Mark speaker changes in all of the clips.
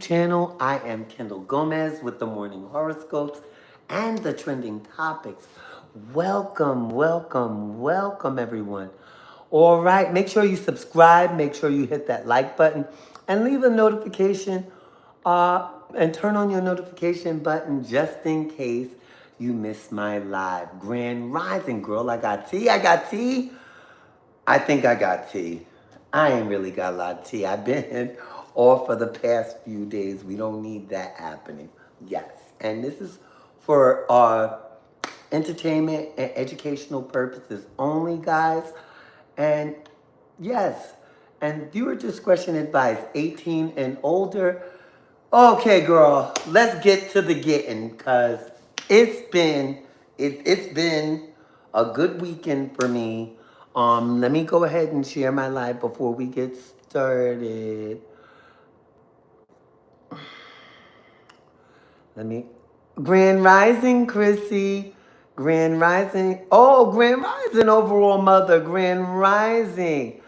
Speaker 1: Channel. I am Kendall Gomez with the morning horoscopes and the trending topics. Welcome, welcome, welcome, everyone. All right, make sure you subscribe, make sure you hit that like button, and leave a notification and turn on your notification button just in case you miss my live. Grand Rising, girl. I got tea. I got tea. I think I got tea. I ain't really got a lot of tea. I've been off for the past few days. We don't need that happening. Yes. And this is for entertainment and educational purposes only, guys. And yes. And viewer discretion advised, 18 and older. Okay, girl, let's get to the getting, because it's been a good weekend for me. Let me go ahead and share my live before we get started. Let me Grand Rising, Chrissy. Grand Rising. Oh, Grand Rising, overall mother. Grand Rising.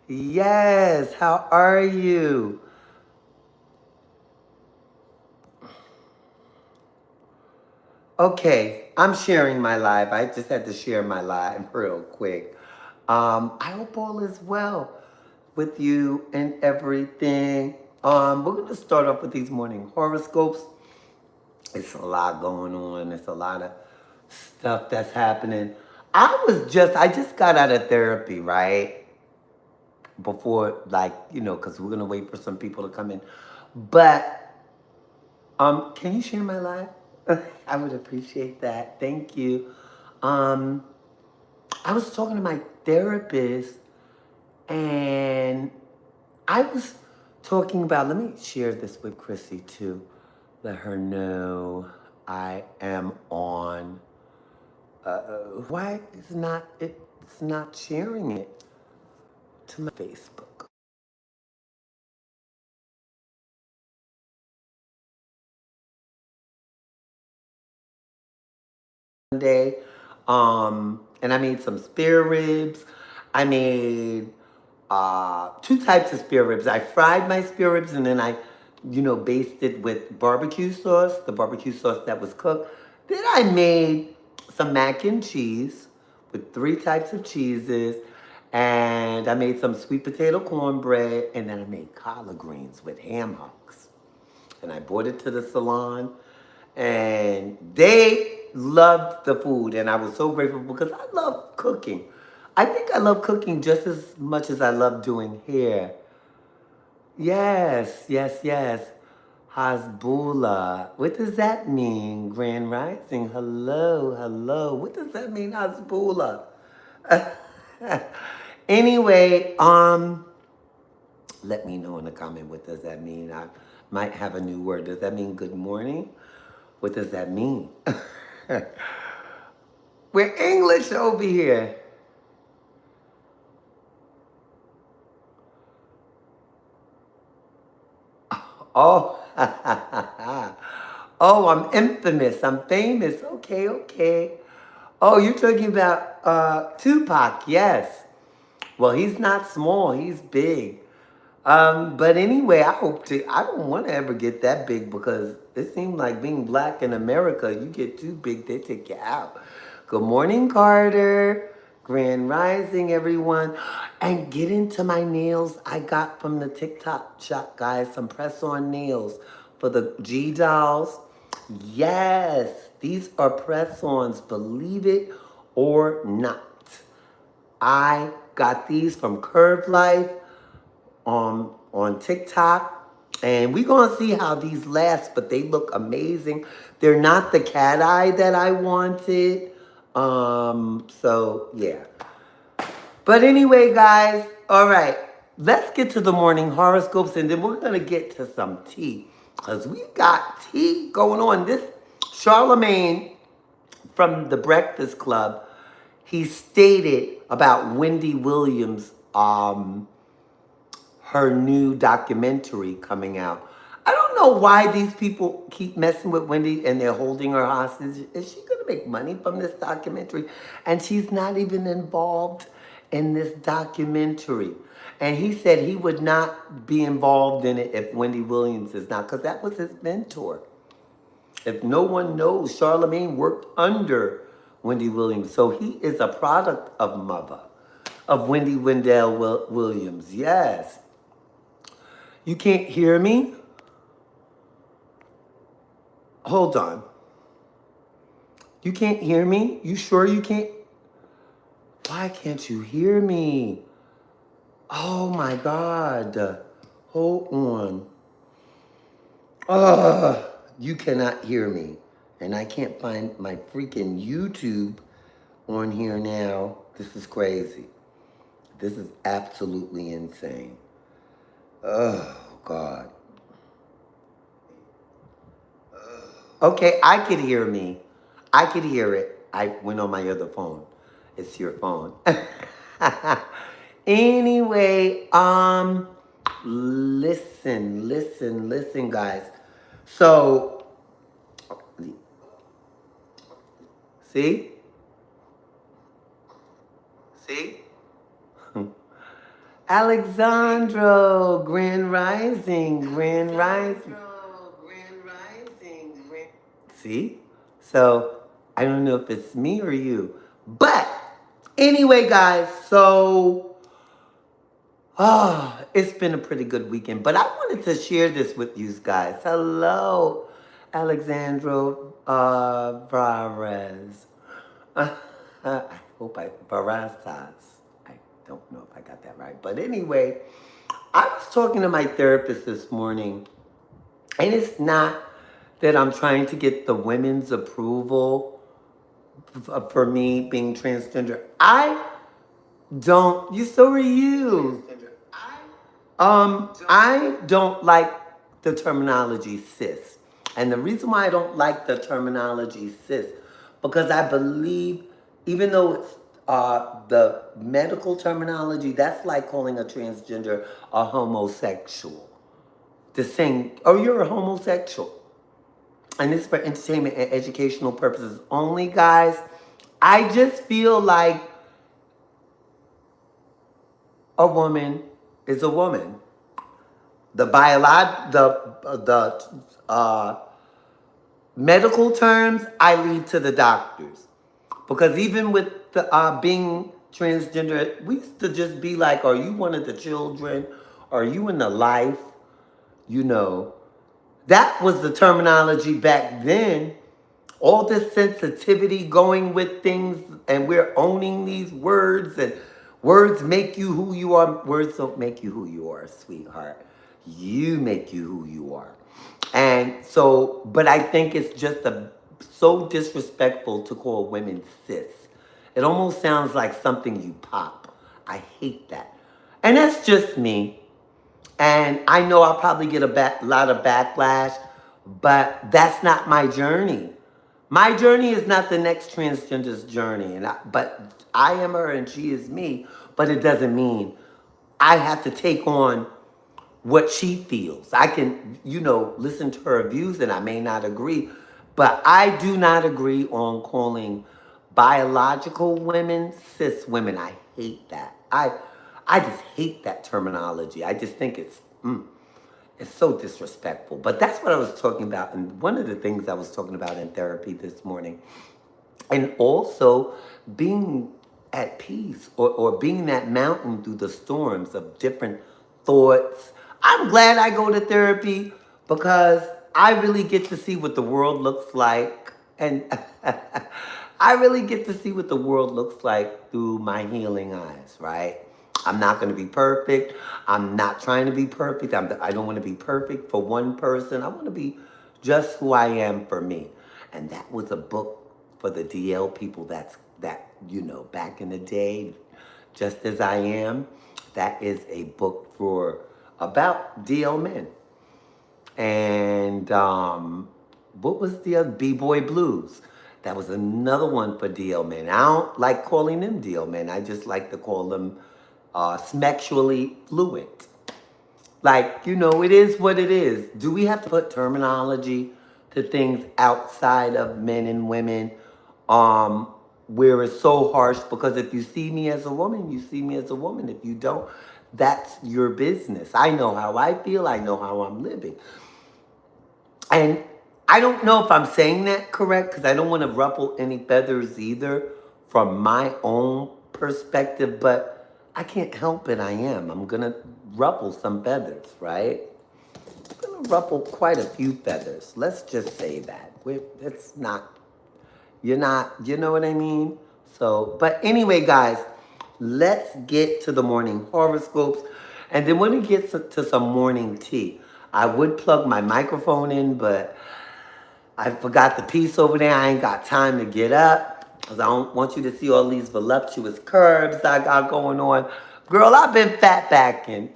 Speaker 1: Yes, how are you? Okay, I'm sharing my live. I just had to share my live real quick. I hope all is well with you and everything. We're going to start off with these morning horoscopes. It's a lot going on. It's a lot of stuff that's happening. I just got out of therapy, right? Before, like, because we're going to wait for some people to come in. But can you share my live? I would appreciate that. Thank you. Um, I was talking to my therapist, and I was talking about, let me share this with Chrissy too. Let her know I am on. Why is it's not sharing it to my Facebook? Day. And I made some spare ribs. I made two types of spare ribs. I fried my spare ribs, and then I, basted with barbecue sauce, the barbecue sauce that was cooked. Then I made some mac and cheese with three types of cheeses, and I made some sweet potato cornbread, and then I made collard greens with ham hocks. And I brought it to the salon, and they loved the food, and I was so grateful because I love cooking. I think I love cooking just as much as I love doing hair. Yes, yes, yes. Hasbula. What does that mean? Grand Rising. Hello, hello. What does that mean, Hasbula? Anyway, let me know in the comment, what does that mean? I might have a new word. Does that mean good morning? What does that mean? We're English over here. Oh, oh, I'm infamous. I'm famous. Okay, okay. Oh, you're talking about Tupac? Yes. Well, he's not small. He's big. But anyway, I don't want to ever get that big, because it seems like being black in America, you get too big, they take you out. Good morning, Carter. Grand Rising, everyone. And get into my nails. I got from the TikTok shop, guys, some press-on nails for the G dolls. Yes, these are press-ons, believe it or not. I got these from Curve Life on TikTok. And we're going to see how these last, but they look amazing. They're not the cat eye that I wanted. So, yeah. But anyway, guys, all right. Let's get to the morning horoscopes, and then we're going to get to some tea. Because we got tea going on. This Charlemagne from the Breakfast Club, he stated about Wendy Williams, her new documentary coming out. I don't know why these people keep messing with Wendy and they're holding her hostage. Is she going to make money from this documentary? And she's not even involved in this documentary. And he said he would not be involved in it if Wendy Williams is not, because that was his mentor. If no one knows, Charlemagne worked under Wendy Williams. So he is a product of mother, of Wendy Wendell Williams. Yes. You can't hear me? Hold on. You can't hear me? You sure you can't? Why can't you hear me? Oh my God. Hold on. You cannot hear me. And I can't find my freaking YouTube on here now. This is crazy. This is absolutely insane. Oh, God. Okay, I could hear me. I could hear it. I went on my other phone. It's your phone. Anyway, listen, guys. So, see? See? Alexandro, Grand Rising, Grand Rising. See? So, I don't know if it's me or you. But, anyway, guys, so, it's been a pretty good weekend. But I wanted to share this with you guys. Hello, Alexandro Varez. I hope Varazas. I don't know if I got that right. But anyway, I was talking to my therapist this morning, and it's not that I'm trying to get the women's approval for me being transgender. I don't. So are you. I don't like the terminology cis. And the reason why I don't like the terminology cis, because I believe, even though it's the medical terminology, that's like calling a transgender a homosexual. The saying, oh, you're a homosexual. And this is for entertainment and educational purposes only, guys. I just feel like a woman is a woman. The medical terms I leave to the doctors, because even with the being transgender, we used to just be like, "Are you one of the children? Are you in the life?" You know, that was the terminology back then. All this sensitivity going with things, and we're owning these words, and words make you who you are. Words don't make you who you are, sweetheart. You make you who you are. And so, but I think it's just so disrespectful to call women cis. It almost sounds like something you pop. I hate that. And that's just me. And I know I'll probably get a lot of backlash, but that's not my journey. My journey is not the next transgender's journey, but I am her and she is me. But it doesn't mean I have to take on what she feels. I can, listen to her views, and I may not agree, but I do not agree on calling biological women cis women. I hate that. I just hate that terminology. I just think it's so disrespectful. But that's what I was talking about, and one of the things I was talking about in therapy this morning. And also being at peace, or being that mountain through the storms of different thoughts. I'm glad I go to therapy, because I really get to see what the world looks like. And I really get to see what the world looks like through my healing eyes, right? I'm not going to be perfect. I'm not trying to be perfect. I don't want to be perfect for one person. I want to be just who I am for me. And that was a book for the DL people back in the day, Just As I Am. That is a book about DL men. And what was the other? B-Boy Blues. That was another one for DL men. I don't like calling them DL men. I just like to call them sexually fluent. Like, it is what it is. Do we have to put terminology to things outside of men and women, where it's so harsh? Because if you see me as a woman, you see me as a woman. If you don't, that's your business. I know how I feel. I know how I'm living. And I don't know if I'm saying that correct because I don't want to ruffle any feathers either from my own perspective, but I can't help it. I am. I'm going to ruffle some feathers, right? I'm going to ruffle quite a few feathers. Let's just say that. It's not, you're not, you know what I mean? So, but anyway, guys, let's get to the morning horoscopes. And then when we get to some morning tea, I would plug my microphone in, but I forgot the piece over there. I ain't got time to get up because I don't want you to see all these voluptuous curves I got going on. Girl, I've been fat backing.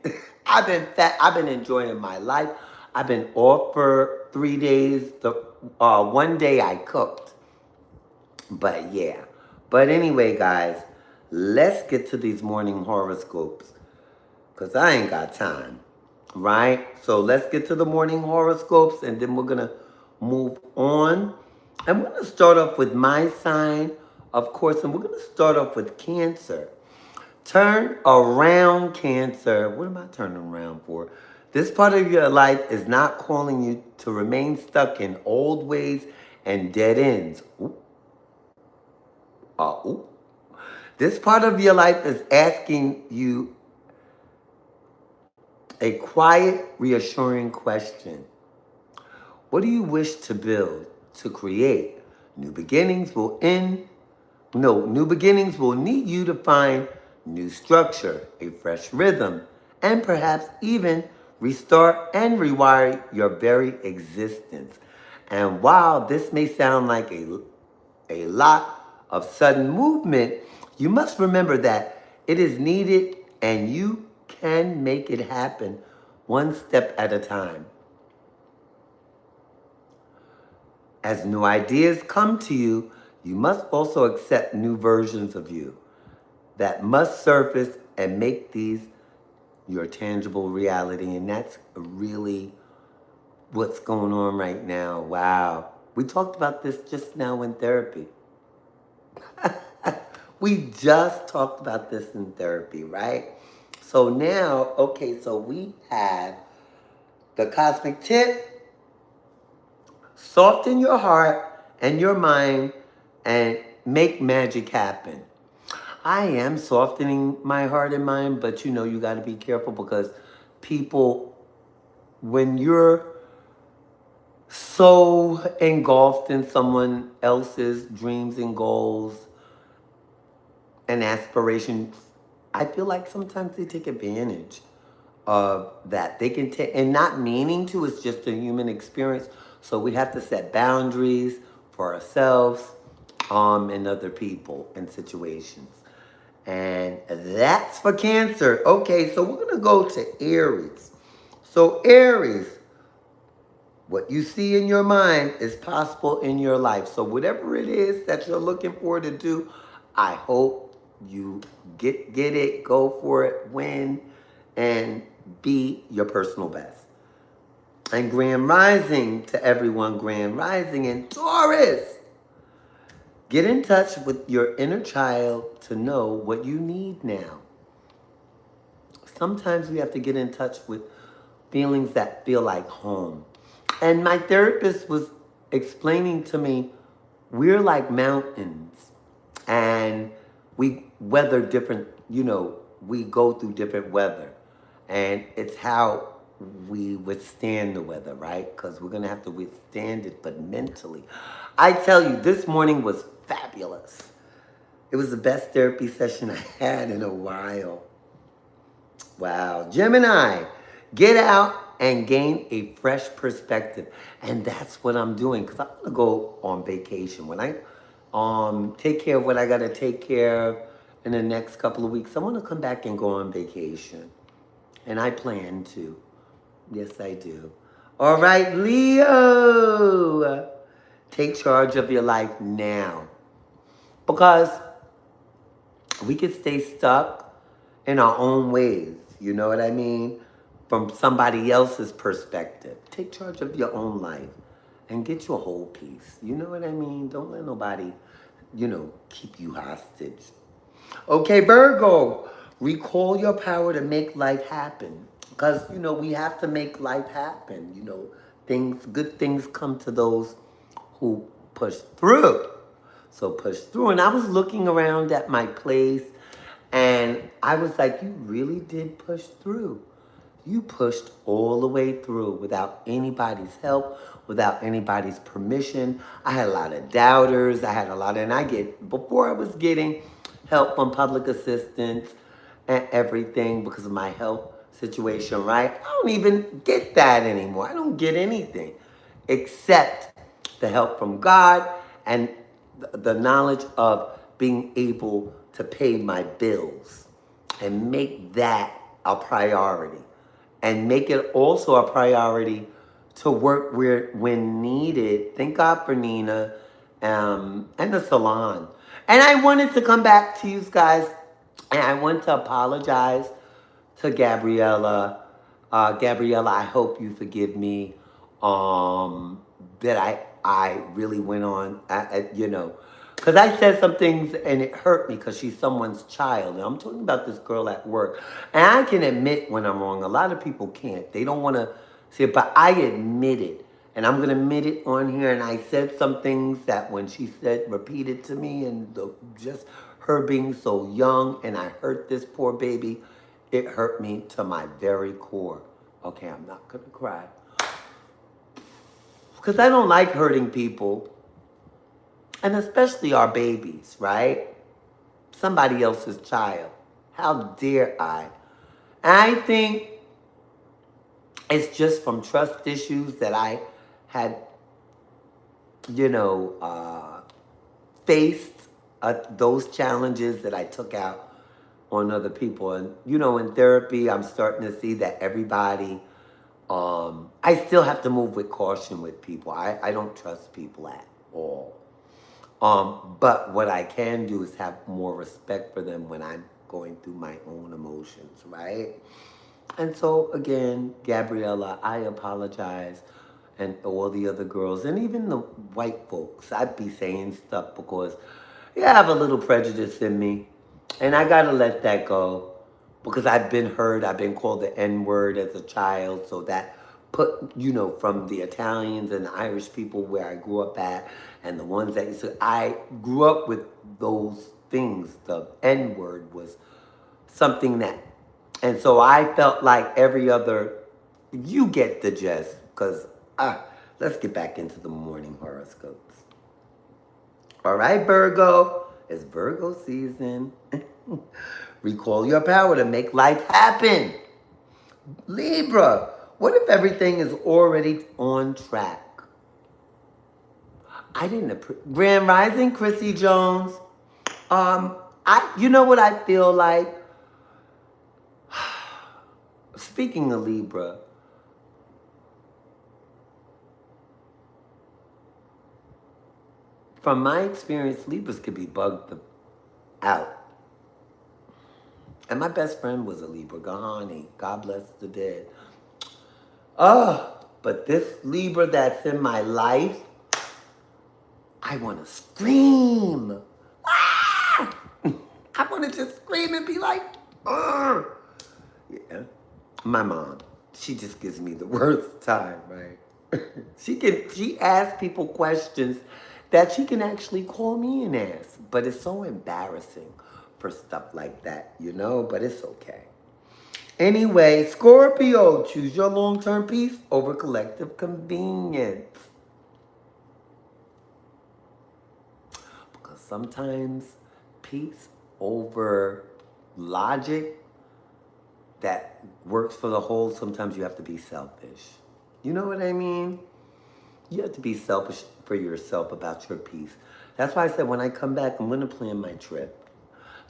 Speaker 1: I've been fat. I've been enjoying my life. I've been off for 3 days. The one day I cooked. But yeah. But anyway, guys, let's get to these morning horoscopes because I ain't got time. Right? So let's get to the morning horoscopes and then we're going to move on. I'm going to start off with my sign, of course, and we're going to start off with Cancer. Turn around, Cancer. What am I turning around for? This part of your life is not calling you to remain stuck in old ways and dead ends. Ooh. Ooh. This part of your life is asking you a quiet, reassuring question. What do you wish to build, to create? New beginnings will end. No, new beginnings will need you to find new structure, a fresh rhythm, and perhaps even restart and rewire your very existence. And while this may sound like a lot of sudden movement, you must remember that it is needed and you can make it happen one step at a time. As new ideas come to you, you must also accept new versions of you that must surface and make these your tangible reality. And that's really what's going on right now. Wow. We talked about this just now in therapy. We just talked about this in therapy, right? So now, okay, so we have the cosmic tip. Soften your heart and your mind and make magic happen. I am softening my heart and mind, but you know, you got to be careful because people, when you're so engulfed in someone else's dreams and goals and aspirations, I feel like sometimes they take advantage of that. They can take, and not meaning to, it's just a human experience. So we have to set boundaries for ourselves, and other people and situations. And that's for Cancer. Okay, so we're gonna go to Aries. So Aries, what you see in your mind is possible in your life. So whatever it is that you're looking for to do, I hope you get it, go for it, win, and be your personal best. And Grand Rising to everyone, Grand Rising and Taurus. Get in touch with your inner child to know what you need now. Sometimes we have to get in touch with feelings that feel like home. And my therapist was explaining to me, we're like mountains and we weather different, we go through different weather. And it's how we withstand the weather, right? Because we're going to have to withstand it, but mentally. I tell you, this morning was fabulous. It was the best therapy session I had in a while. Wow. Gemini, get out and gain a fresh perspective. And that's what I'm doing because I'm going to go on vacation. When I take care of what I got to take care of in the next couple of weeks, I want to come back and go on vacation. And I plan to. Yes, I do. All right, Leo. Take charge of your life now. Because we could stay stuck in our own ways. You know what I mean? From somebody else's perspective. Take charge of your own life and get your whole piece. You know what I mean? Don't let nobody, keep you hostage. Okay, Virgo. Recall your power to make life happen. Because, you know, we have to make life happen. You know, good things come to those who push through. So push through. And I was looking around at my place and I was like, you really did push through. You pushed all the way through without anybody's help, without anybody's permission. I had a lot of doubters. Before I was getting help from public assistance and everything because of my health situation, right? I don't even get that anymore. I don't get anything except the help from God and the knowledge of being able to pay my bills and make that a priority and make it also a priority to work when needed. Thank God for Nina and the salon. And I wanted to come back to you guys and I want to apologize to Gabriella. Gabriella, I hope you forgive me that I really went on, you know, because I said some things and it hurt me because she's someone's child. And I'm talking about this girl at work. And I can admit when I'm wrong. A lot of people can't. They don't want to see it, but I admit it. And I'm going to admit it on here. And I said some things that when she repeated to me and just her being so young and I hurt this poor baby, it hurt me to my very core. Okay, I'm not going to cry. Because I don't like hurting people. And especially our babies, right? Somebody else's child. How dare I? And I think it's just from trust issues that I had, you know, faced those challenges that I took out on other people. And, you know, in therapy, I'm starting to see that everybody, I still have to move with caution with people. I don't trust people at all. But what I can do is have more respect for them when I'm going through my own emotions, right? And so, again, Gabriella, I apologize. And all the other girls, and even the white folks, I'd be saying stuff because yeah, I have a little prejudice in me. And I gotta let that go. Because I've been hurt, I've been called the N-word as a child, so that put, you know, from the Italians and the Irish people where I grew up at, and the ones that used to, I grew up with those things. The N-word was something that, and so I felt like every other, you get the gist, because, let's get back into the morning horoscopes. All right, Virgo, it's Virgo season. Recall your power to make life happen. Libra, what if everything is already on track? I didn't Grand Rising, Chrissy Jones. You know what I feel like? Speaking of Libra, from my experience, Libras could be bugged out. And my best friend was a Libra, Gahani. God bless the dead. But this Libra that's in my life, I want to scream. Ah! I want to just scream and be like, Ugh! Yeah. My mom, she just gives me the worst time, right? She asks people questions that she can actually call me and ask. But it's so embarrassing for stuff like that, you know? But it's okay. Anyway, Scorpio, choose your long-term peace over collective convenience. Because sometimes peace over logic that works for the whole, sometimes you have to be selfish. You know what I mean? You have to be selfish for yourself about your peace. That's why I said when I come back, I'm going to plan my trip.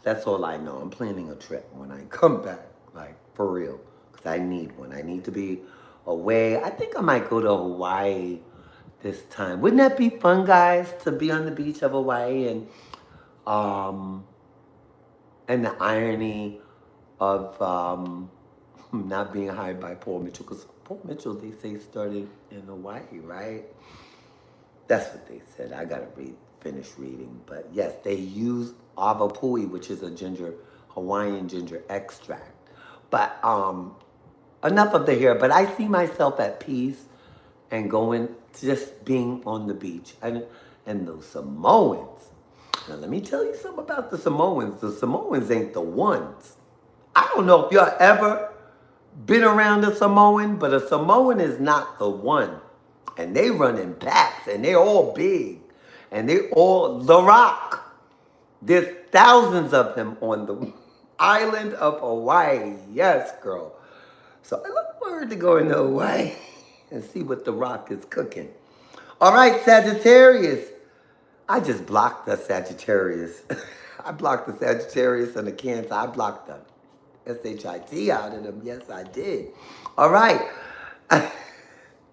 Speaker 1: That's all I know. I'm planning a trip when I come back, like for real, because I need one. I need to be away. I think I might go to Hawaii this time. Wouldn't that be fun, guys, to be on the beach of Hawaii and the irony of not being hired by Paul Mitchell, because Paul Mitchell, they say, started in Hawaii, right? That's what they said. I gotta finish reading. But yes, they use avapui, which is a ginger Hawaiian ginger extract. But enough of the hair. But I see myself at peace and going, just being on the beach. And those Samoans. Now let me tell you something about the Samoans. The Samoans ain't the ones. I don't know if y'all ever been around a Samoan, but a Samoan is not the one. And they run in packs, and they're all big. And they all, The Rock. There's thousands of them on the island of Hawaii. Yes, girl. So I look forward to going to Hawaii and see what The Rock is cooking. All right, Sagittarius. I just blocked the Sagittarius. I blocked the Sagittarius and the Cancer. I blocked the SHIT out of them. Yes, I did. All right.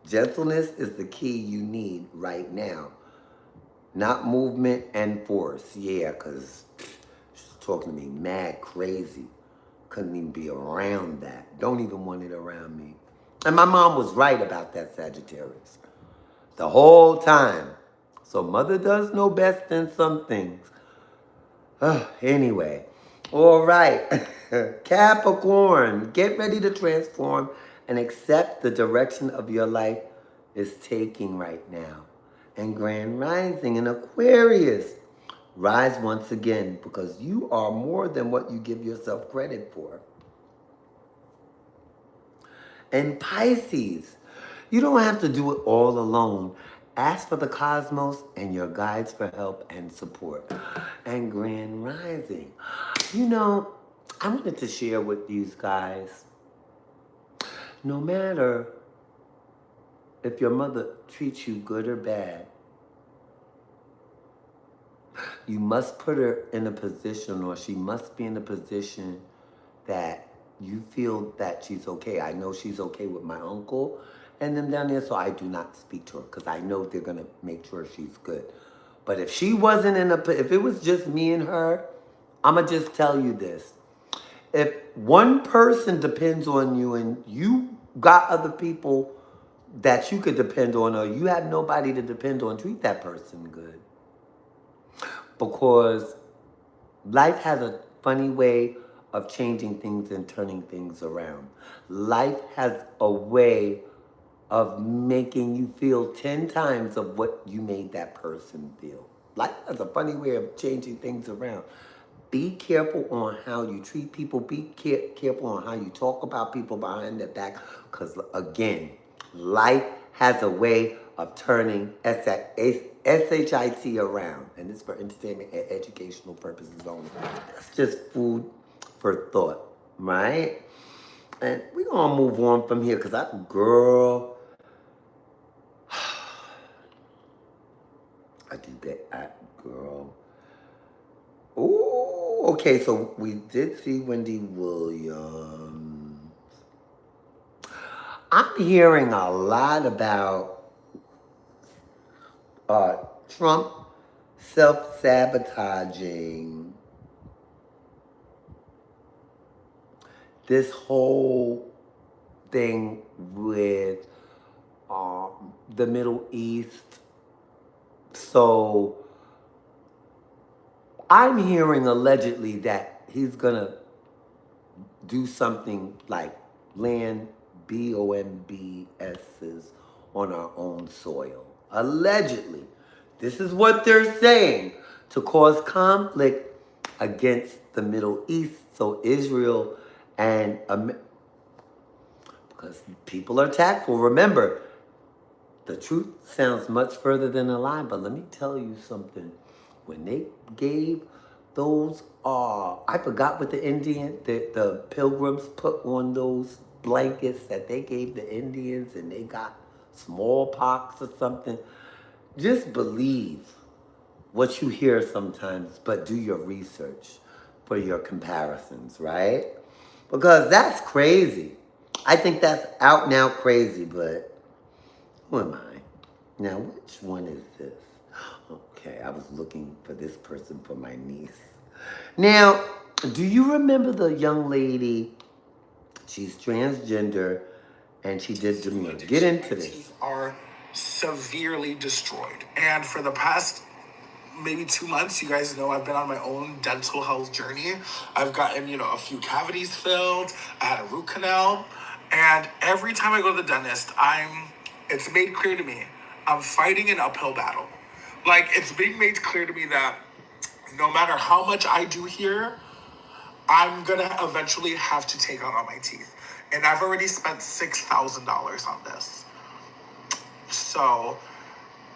Speaker 1: Gentleness is the key you need right now. Not movement and force. Yeah, because she's talking to me mad crazy. Couldn't even be around that. Don't even want it around me. And my mom was right about that Sagittarius. The whole time. So mother does know best in some things. Anyway. All right. Capricorn. Get ready to transform and accept the direction of your life is taking right now. And Grand Rising in Aquarius. Rise once again because you are more than what you give yourself credit for. And Pisces. You don't have to do it all alone. Ask for the cosmos and your guides for help and support. And Grand Rising. You know, I wanted to share with these guys, no matter if your mother treats you good or bad, you must put her in a position, or she must be in a position that you feel that she's okay. I know she's okay with my uncle and them down there, so I do not speak to her because I know they're going to make sure she's good. But if she wasn't if it was just me and her, I'm going to just tell you this. If one person depends on you and you got other people that you could depend on, or you have nobody to depend on, treat that person good. Because life has a funny way of changing things and turning things around. Life has a way of making you feel 10 times of what you made that person feel. Life has a funny way of changing things around. Be careful on how you treat people. Be careful on how you talk about people behind their back. Because, again, life has a way of turning SHIT around. And this is for entertainment and educational purposes only. That's just food for thought, right? And we're going to move on from here because girl, I do that, girl. Ooh, okay, so we did see Wendy Williams. I'm hearing a lot about Trump self-sabotaging this whole thing with the Middle East. So I'm hearing allegedly that he's gonna do something like land BOMBS's on our own soil. Allegedly. This is what they're saying, to cause conflict against the Middle East. So Israel and because people are tactful. Remember, the truth sounds much further than a lie, but let me tell you something. When they gave those, I forgot what the pilgrims put on those blankets that they gave the Indians, and they got smallpox or something. Just believe what you hear sometimes, but do your research for your comparisons, right? Because that's crazy. I think that's out and out crazy, but who am I? Now, which one is this? Okay, I was looking for this person for my niece. Now, do you remember the young lady? She's transgender, and she did demure. Get into this.
Speaker 2: Are severely destroyed. And for the past maybe 2 months, you guys know I've been on my own dental health journey. I've gotten, a few cavities filled. I had a root canal. And every time I go to the dentist, it's made clear to me, I'm fighting an uphill battle. Like, it's being made clear to me that no matter how much I do here, I'm gonna eventually have to take out all my teeth. And I've already spent $6,000 on this. So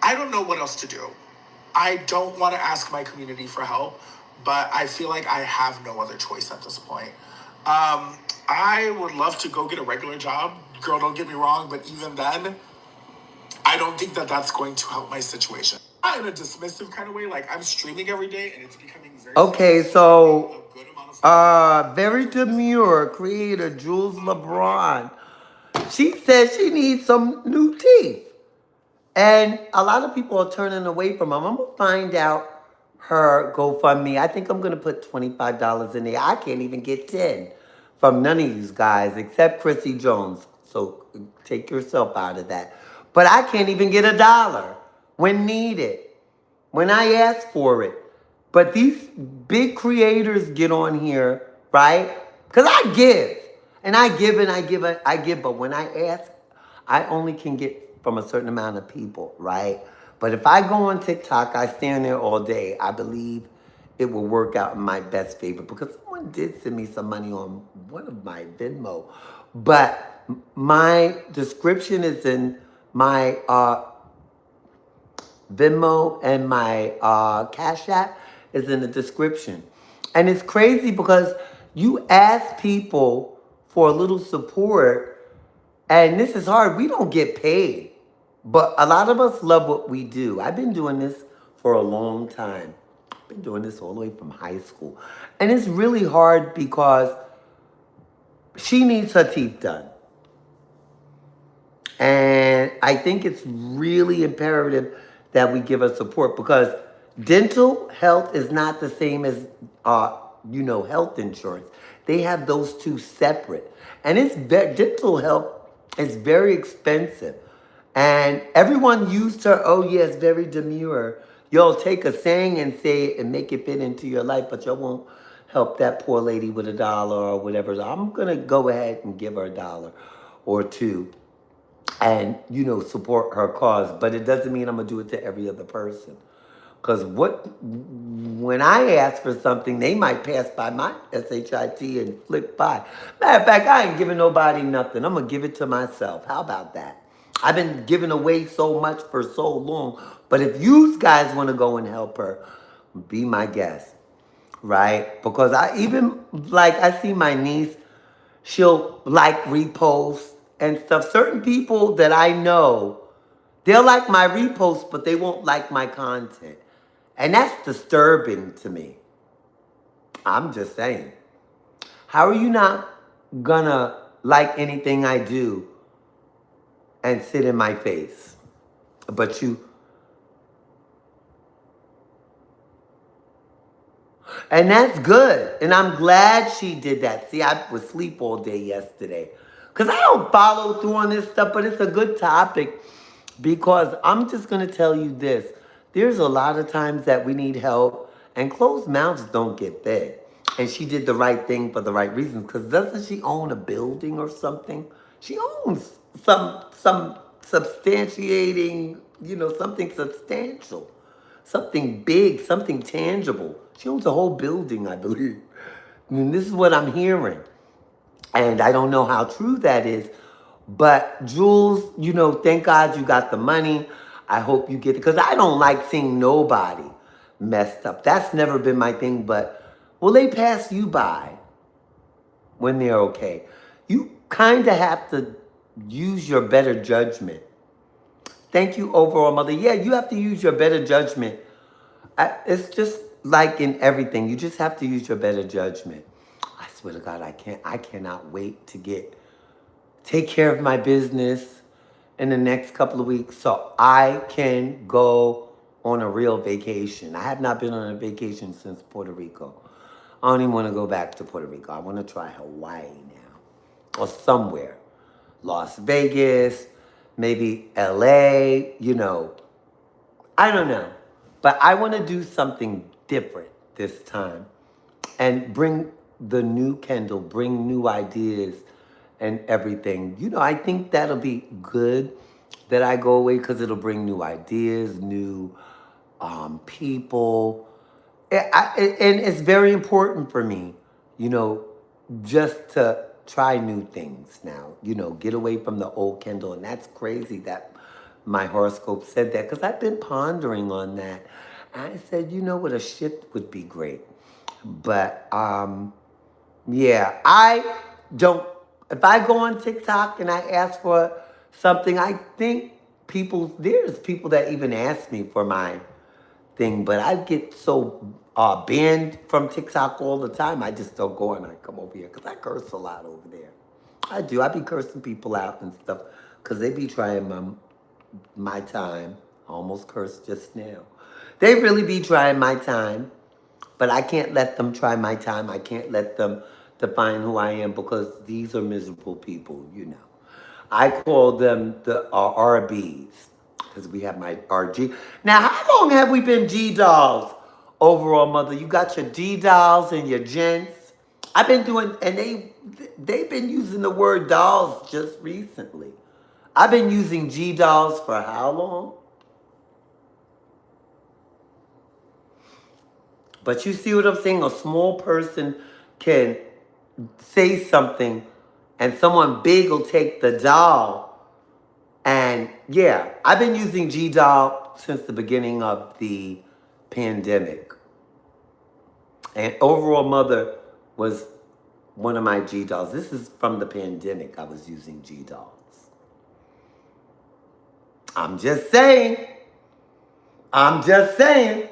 Speaker 2: I don't know what else to do. I don't want to ask my community for help, but I feel like I have no other choice at this point. I would love to go get a regular job. Girl, don't get me wrong, but even then, I don't think that that's going to help my situation. Not in a dismissive kind of way, like I'm streaming every day and it's becoming very
Speaker 1: Okay,
Speaker 2: successful.
Speaker 1: so
Speaker 2: A good amount of
Speaker 1: very demure creator Jules LeBron. She says she needs some new teeth. And a lot of people are turning away from them. I'm going to find out her GoFundMe. I think I'm going to put $25 in there. I can't even get 10 from none of you guys except Chrissy Jones. So take yourself out of that. But I can't even get $1 when needed, when I ask for it. But these big creators get on here, right? Because I give. And I give and I give and I give. But when I ask, I only can get from a certain amount of people, right? But if I go on TikTok, I stand there all day. I believe it will work out in my best favor because someone did send me some money on one of my Venmo. But my description is in my Venmo and my Cash App is in the description. And it's crazy because you ask people for a little support, and this is hard. We don't get paid, but a lot of us love what we do. I've been doing this for a long time. I've been doing this all the way from high school. And it's really hard because she needs her teeth done. And I think it's really imperative that we give her support because dental health is not the same as, health insurance. They have those two separate. And dental health is very expensive. And everyone used her, oh yeah, it's very demure. You'll take a saying and say it and make it fit into your life, but you won't help that poor lady with $1 or whatever. So I'm going to go ahead and give her $1 or two and, support her cause. But it doesn't mean I'm going to do it to every other person. Because when I ask for something, they might pass by my SHIT and flip by. Matter of fact, I ain't giving nobody nothing. I'm going to give it to myself. How about that? I've been giving away so much for so long. But if you guys want to go and help her, be my guest. Right? Because I see my niece, she'll repost and stuff. Certain people that I know, they'll like my repost, but they won't like my content. And that's disturbing to me. I'm just saying. How are you not gonna like anything I do and sit in my face? But you... And that's good. And I'm glad she did that. See, I was asleep all day yesterday. Because I don't follow through on this stuff, but it's a good topic. Because I'm just going to tell you this. There's a lot of times that we need help, and closed mouths don't get fed. And she did the right thing for the right reasons. Because doesn't she own a building or something? She owns some substantiating, something substantial. Something big, something tangible. She owns a whole building, I believe. I mean, this is what I'm hearing. And I don't know how true that is. But Jules, thank God you got the money. I hope you get it. Because I don't like seeing nobody messed up. That's never been my thing. But will they pass you by when they're okay? You kind of have to use your better judgment. Thank you, overall mother. Yeah, you have to use your better judgment. It's just like in everything. You just have to use your better judgment. I swear to God, I cannot wait to take care of my business in the next couple of weeks so I can go on a real vacation. I have not been on a vacation since Puerto Rico. I don't even want to go back to Puerto Rico. I want to try Hawaii now or somewhere. Las Vegas, maybe LA, I don't know. But I want to do something different this time and bring the new Kendall, bring new ideas and everything. I think that'll be good that I go away because it'll bring new ideas, new people. And it's very important for me, you know, just to try new things now, get away from the old Kendall. And that's crazy that my horoscope said that because I've been pondering on that. I said, you know what, a shift would be great. But yeah, I don't. If I go on TikTok and I ask for something, I think there's people that even ask me for my thing, but I get so banned from TikTok all the time. I just don't go and I come over here because I curse a lot over there. I do. I be cursing people out and stuff because they be trying my time. I almost cursed just now. They really be trying my time, but I can't let them try my time. I can't let them define who I am because these are miserable people. I call them the RBs because we have my RG. Now, how long have we been G dolls? Overall, mother, you got your D dolls and your gents. I've been doing, and they've been using the word dolls just recently. I've been using G dolls for how long? But you see what I'm saying? A small person can say something and someone big will take the doll. And yeah, I've been using G doll since the beginning of the pandemic. And overall mother was one of my G dolls. This is from the pandemic I was using G dolls. I'm just saying. I'm just saying.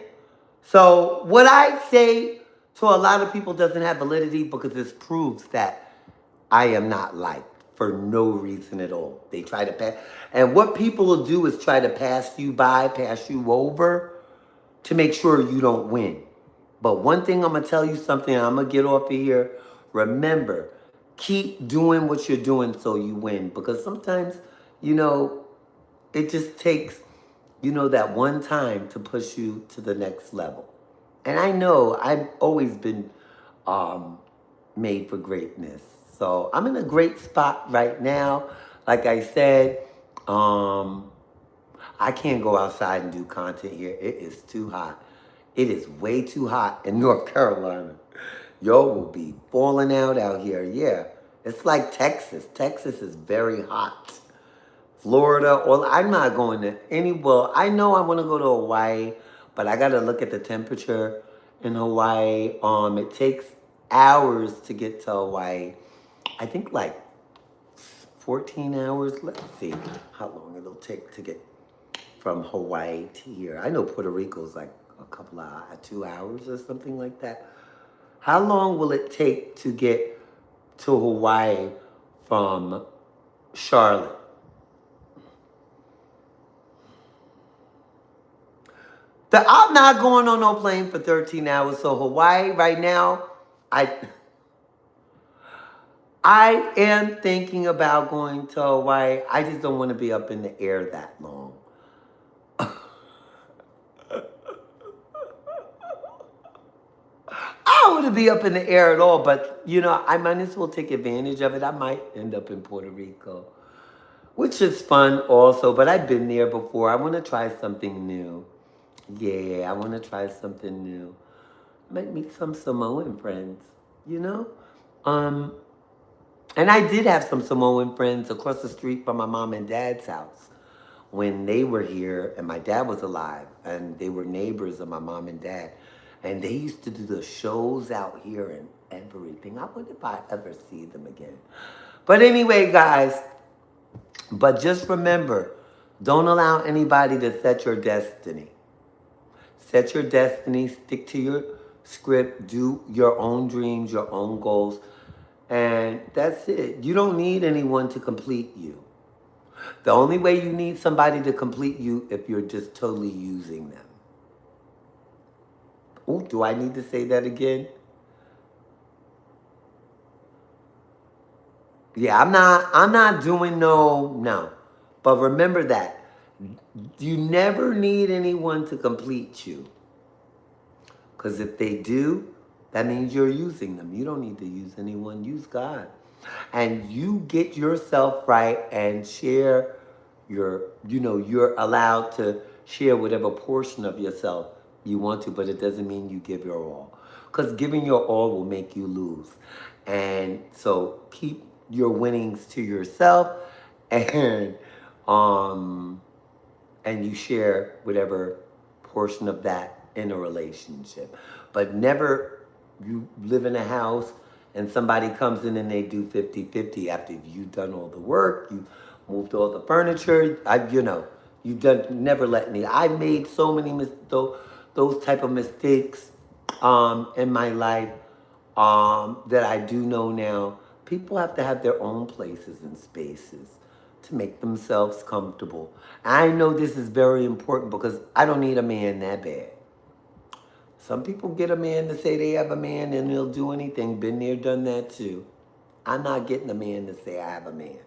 Speaker 1: So what I say to a lot of people doesn't have validity because this proves that I am not liked for no reason at all. They try to pass. And what people will do is try to pass you by, pass you over to make sure you don't win. But one thing I'm going to tell you something, I'm going to get off of here. Remember, keep doing what you're doing so you win. Because sometimes, you know, it just takes, that one time to push you to the next level. And I know I've always been made for greatness. So I'm in a great spot right now. Like I said, I can't go outside and do content here. It is too hot. It is way too hot in North Carolina. Y'all will be falling out here. Yeah. It's like Texas. Texas is very hot. Florida, well, I'm not going to well, I know I want to go to Hawaii, but I got to look at the temperature in Hawaii. It takes hours to get to Hawaii. I think like 14 hours. Let's see how long it'll take to get from Hawaii to here. I know Puerto Rico's like a couple of 2 hours or something like that. How long will it take to get to Hawaii from Charlotte? I'm not going on no plane for 13 hours. So Hawaii right now, I am thinking about going to Hawaii. I just don't want to be up in the air that long. I don't want to be up in the air at all, but I might as well take advantage of it. I might end up in Puerto Rico, which is fun also, but I've been there before. I want to try something new. Yeah, I want to try something new. Might meet some Samoan friends, you know? Um, and I did have some Samoan friends across the street from my mom and dad's house when they were here and my dad was alive and they were neighbors of my mom and dad. And they used to do the shows out here and everything. I wonder if I ever see them again. But anyway, guys, but just remember, don't allow anybody to set your destiny. Set your destiny, stick to your script, do your own dreams, your own goals, and that's it. You don't need anyone to complete you. The only way you need somebody to complete you if you're just totally using them. Oh, do I need to say that again? Yeah, I'm not doing no. But remember that. You never need anyone to complete you. Because if they do, that means you're using them. You don't need to use anyone, use God. And you get yourself right and share you're allowed to share whatever portion of yourself you want to, but it doesn't mean you give your all. Because giving your all will make you lose. And so keep your winnings to yourself and um and you share whatever portion of that in a relationship. But never you live in a house and somebody comes in and they do 50-50 after you've done all the work, you moved all the furniture, you've done, never let me. I made so many those type of mistakes in my life that I do know now. People have to have their own places and spaces to make themselves comfortable. I know this is very important because I don't need a man that bad. Some people get a man to say they have a man and they'll do anything. Been there, done that too. I'm not getting a man to say I have a man.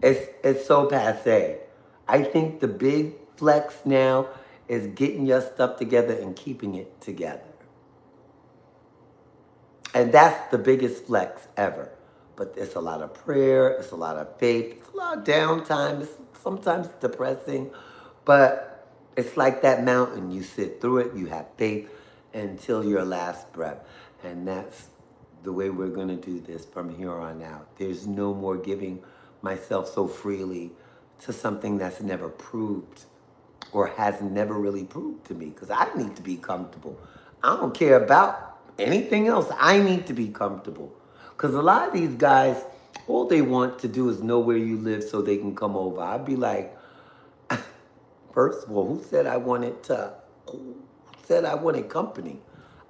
Speaker 1: It's so passe. I think the big flex now is getting your stuff together and keeping it together. And that's the biggest flex ever. But it's a lot of prayer, it's a lot of faith, it's a lot of downtime, it's sometimes depressing, but it's like that mountain. You sit through it, you have faith until your last breath. And that's the way we're going to do this from here on out. There's no more giving myself so freely to something that's never proved or has never really proved to me, because I need to be comfortable. I don't care about anything else. I need to be comfortable. Because a lot of these guys, all they want to do is know where you live so they can come over. I'd be like, first of all, who said I wanted company?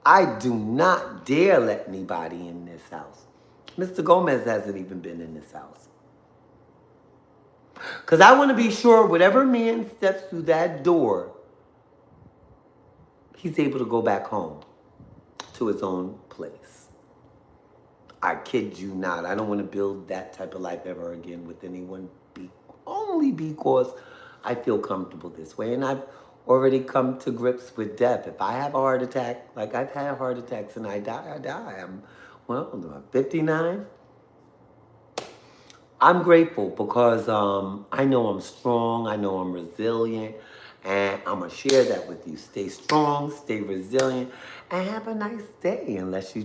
Speaker 1: I do not dare let anybody in this house. Mr. Gomez hasn't even been in this house. Because I want to be sure whatever man steps through that door, he's able to go back home to his own place. I kid you not. I don't want to build that type of life ever again with anyone, only because I feel comfortable this way. And I've already come to grips with death. If I have a heart attack, like I've had heart attacks and I die, I die. I'm 59. I'm grateful because I know I'm strong, I know I'm resilient, and I'm going to share that with you. Stay strong, stay resilient, and have a nice day unless you